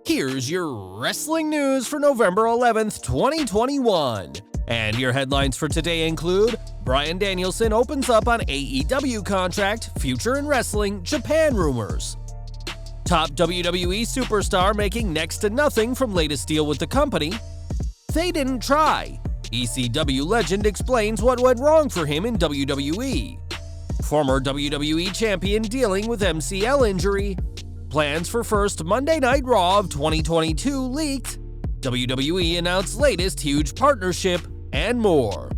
Here's your wrestling news for November 11th, 2021. And your headlines for today include Bryan Danielson opens up on AEW contract, future in wrestling, Japan rumors. Top WWE superstar making next to nothing from latest deal with the company. They didn't try. ECW legend explains what went wrong for him in WWE. Former WWE champion dealing with MCL injury. Plans for first Monday Night Raw of 2022 leaked. WWE announced latest huge partnership, and more.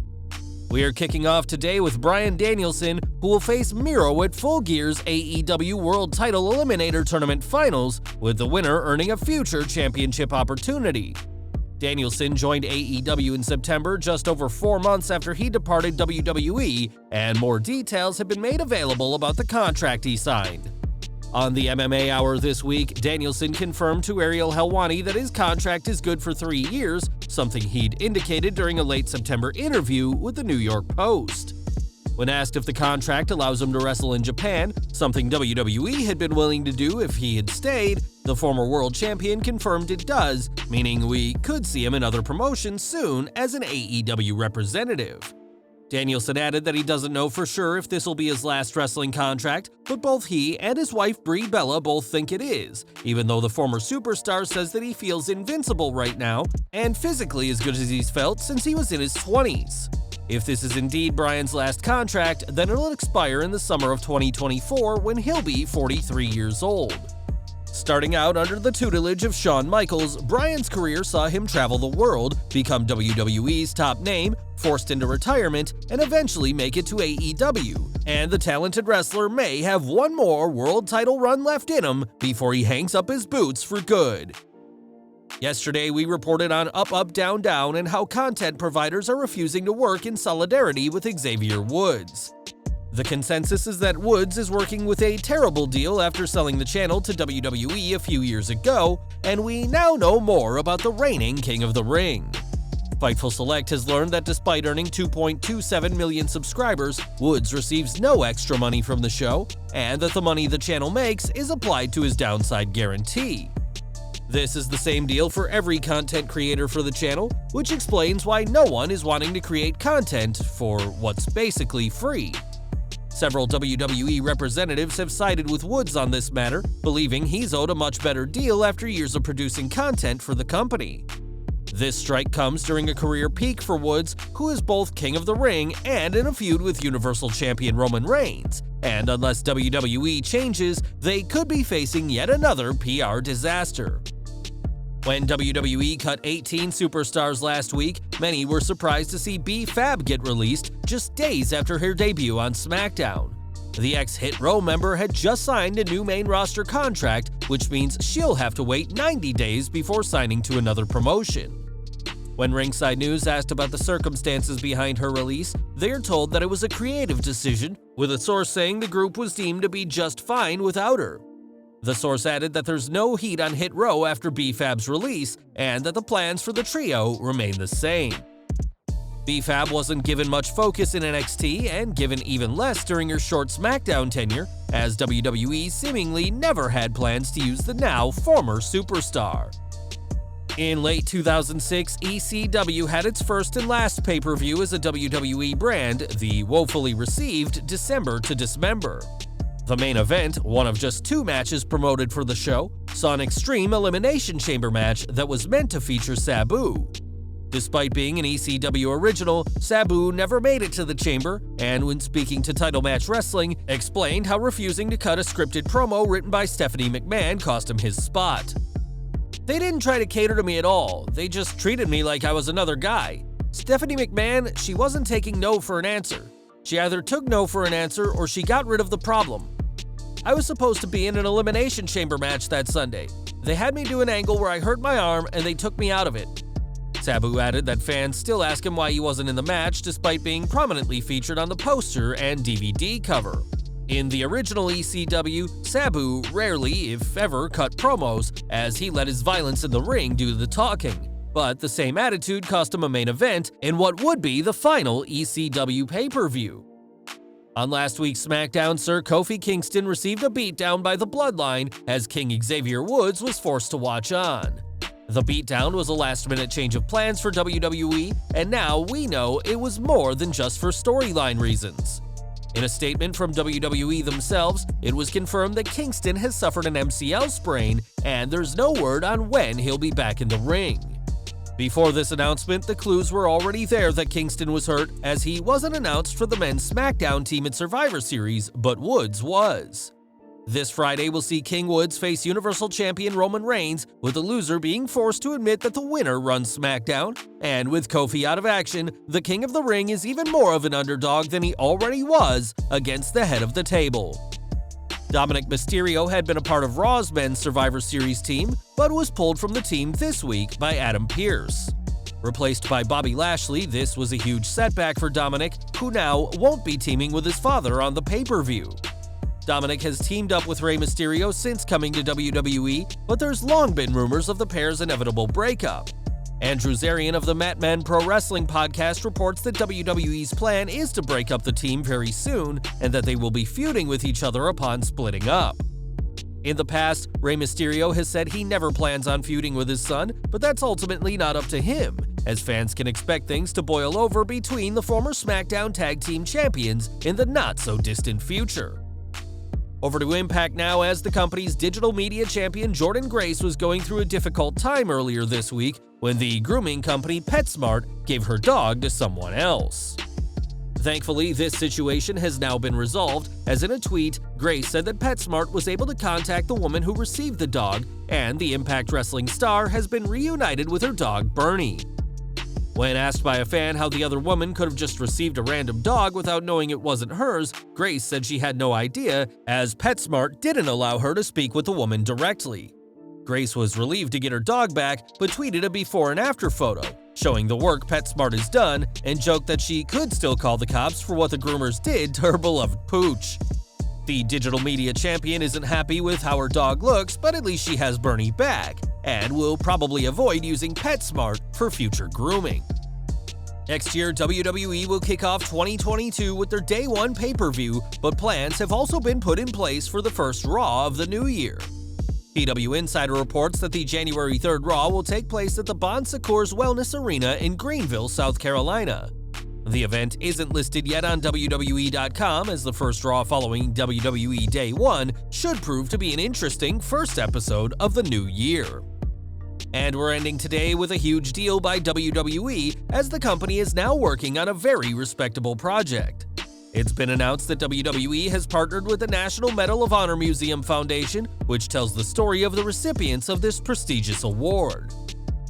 We are kicking off today with Bryan Danielson, who will face Miro at Full Gear's AEW World Title Eliminator Tournament Finals, with the winner earning a future championship opportunity. Danielson joined AEW in September, just over 4 months after he departed WWE, and more details have been made available about the contract he signed. On the MMA Hour this week, Danielson confirmed to Ariel Helwani that his contract is good for 3 years, something he'd indicated during a late September interview with the New York Post. When asked if the contract allows him to wrestle in Japan, something WWE had been willing to do if he had stayed, the former world champion confirmed it does, meaning we could see him in other promotions soon as an AEW representative. Danielson added that he doesn't know for sure if this will be his last wrestling contract, but both he and his wife Brie Bella both think it is, even though the former superstar says that he feels invincible right now and physically as good as he's felt since he was in his 20s. If this is indeed Bryan's last contract, then it'll expire in the summer of 2024 when he'll be 43 years old. Starting out under the tutelage of Shawn Michaels, Bryan's career saw him travel the world, become WWE's top name, forced into retirement, and eventually make it to AEW. And the talented wrestler may have one more world title run left in him before he hangs up his boots for good. Yesterday, we reported on Up Up Down Down and how content providers are refusing to work in solidarity with Xavier Woods. The consensus is that Woods is working with a terrible deal after selling the channel to WWE a few years ago, and we now know more about the reigning King of the Ring. Fightful Select has learned that despite earning 2.27 million subscribers, Woods receives no extra money from the show, and that the money the channel makes is applied to his downside guarantee. This is the same deal for every content creator for the channel, which explains why no one is wanting to create content for what's basically free. Several WWE representatives have sided with Woods on this matter, believing he's owed a much better deal after years of producing content for the company. This strike comes during a career peak for Woods, who is both King of the Ring and in a feud with Universal Champion Roman Reigns, and unless WWE changes, they could be facing yet another PR disaster. When WWE cut 18 superstars last week, many were surprised to see B-Fab get released just days after her debut on SmackDown. The ex-Hit Row member had just signed a new main roster contract, which means she'll have to wait 90 days before signing to another promotion. When Ringside News asked about the circumstances behind her release, they are told that it was a creative decision, with a source saying the group was deemed to be just fine without her. The source added that there's no heat on Hit Row after B-Fab's release, and that the plans for the trio remain the same. B-Fab wasn't given much focus in NXT, and given even less during her short SmackDown tenure, as WWE seemingly never had plans to use the now former superstar. In late 2006, ECW had its first and last pay-per-view as a WWE brand, the woefully received December to Dismember. The main event, one of just 2 matches promoted for the show, saw an Extreme Elimination Chamber match that was meant to feature Sabu. Despite being an ECW original, Sabu never made it to the chamber, and when speaking to Title Match Wrestling, explained how refusing to cut a scripted promo written by Stephanie McMahon cost him his spot. "They didn't try to cater to me at all, they just treated me like I was another guy. Stephanie McMahon, she wasn't taking no for an answer. She either took no for an answer or she got rid of the problem. I was supposed to be in an Elimination Chamber match that Sunday. They had me do an angle where I hurt my arm and they took me out of it." Sabu added that fans still ask him why he wasn't in the match despite being prominently featured on the poster and DVD cover. In the original ECW, Sabu rarely, if ever, cut promos, as he let his violence in the ring do the talking. But the same attitude cost him a main event in what would be the final ECW pay-per-view. On last week's SmackDown, Sir Kofi Kingston received a beatdown by the Bloodline as King Xavier Woods was forced to watch on. The beatdown was a last-minute change of plans for WWE, and now we know it was more than just for storyline reasons. In a statement from WWE themselves, it was confirmed that Kingston has suffered an MCL sprain, and there's no word on when he'll be back in the ring. Before this announcement, the clues were already there that Kingston was hurt, as he wasn't announced for the men's SmackDown team at Survivor Series, but Woods was. This Friday, we'll see King Woods face Universal Champion Roman Reigns, with the loser being forced to admit that the winner runs SmackDown. And with Kofi out of action, the King of the Ring is even more of an underdog than he already was against the head of the table. Dominic Mysterio had been a part of Raw's men's Survivor Series team, but was pulled from the team this week by Adam Pearce. Replaced by Bobby Lashley, this was a huge setback for Dominic, who now won't be teaming with his father on the pay-per-view. Dominic has teamed up with Rey Mysterio since coming to WWE, but there's long been rumors of the pair's inevitable breakup. Andrew Zarian of the Matman Pro Wrestling podcast reports that WWE's plan is to break up the team very soon, and that they will be feuding with each other upon splitting up. In the past, Rey Mysterio has said he never plans on feuding with his son, but that's ultimately not up to him, as fans can expect things to boil over between the former SmackDown Tag Team Champions in the not-so-distant future. Over to Impact now, as the company's digital media champion Jordynne Grace was going through a difficult time earlier this week when the grooming company PetSmart gave her dog to someone else. Thankfully, this situation has now been resolved, as in a tweet, Grace said that PetSmart was able to contact the woman who received the dog, and the Impact Wrestling star has been reunited with her dog Bernie. When asked by a fan how the other woman could have just received a random dog without knowing it wasn't hers, Grace said she had no idea, as PetSmart didn't allow her to speak with the woman directly. Grace was relieved to get her dog back, but tweeted a before and after photo, showing the work PetSmart has done, and joked that she could still call the cops for what the groomers did to her beloved pooch. The digital media champion isn't happy with how her dog looks, but at least she has Bernie back, and will probably avoid using PetSmart for future grooming. Next year, WWE will kick off 2022 with their Day 1 pay-per-view, but plans have also been put in place for the first Raw of the new year. PW Insider reports that the January 3rd Raw will take place at the Bon Secours Wellness Arena in Greenville, South Carolina. The event isn't listed yet on WWE.com, as the first Raw following WWE Day 1 should prove to be an interesting first episode of the new year. And we're ending today with a huge deal by WWE, as the company is now working on a very respectable project. It's been announced that WWE has partnered with the National Medal of Honor Museum Foundation, which tells the story of the recipients of this prestigious award.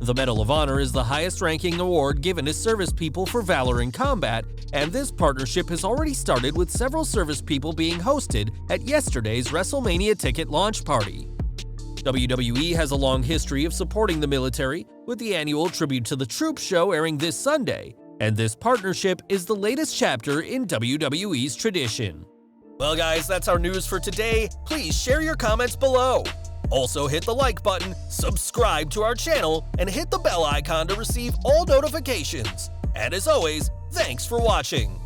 The Medal of Honor is the highest-ranking award given to service people for valor in combat, and this partnership has already started with several service people being hosted at yesterday's WrestleMania ticket launch party. WWE has a long history of supporting the military, with the annual Tribute to the Troops show airing this Sunday, and this partnership is the latest chapter in WWE's tradition. Well guys, that's our news for today. Please share your comments below. Also hit the like button, subscribe to our channel, and hit the bell icon to receive all notifications. And as always, thanks for watching.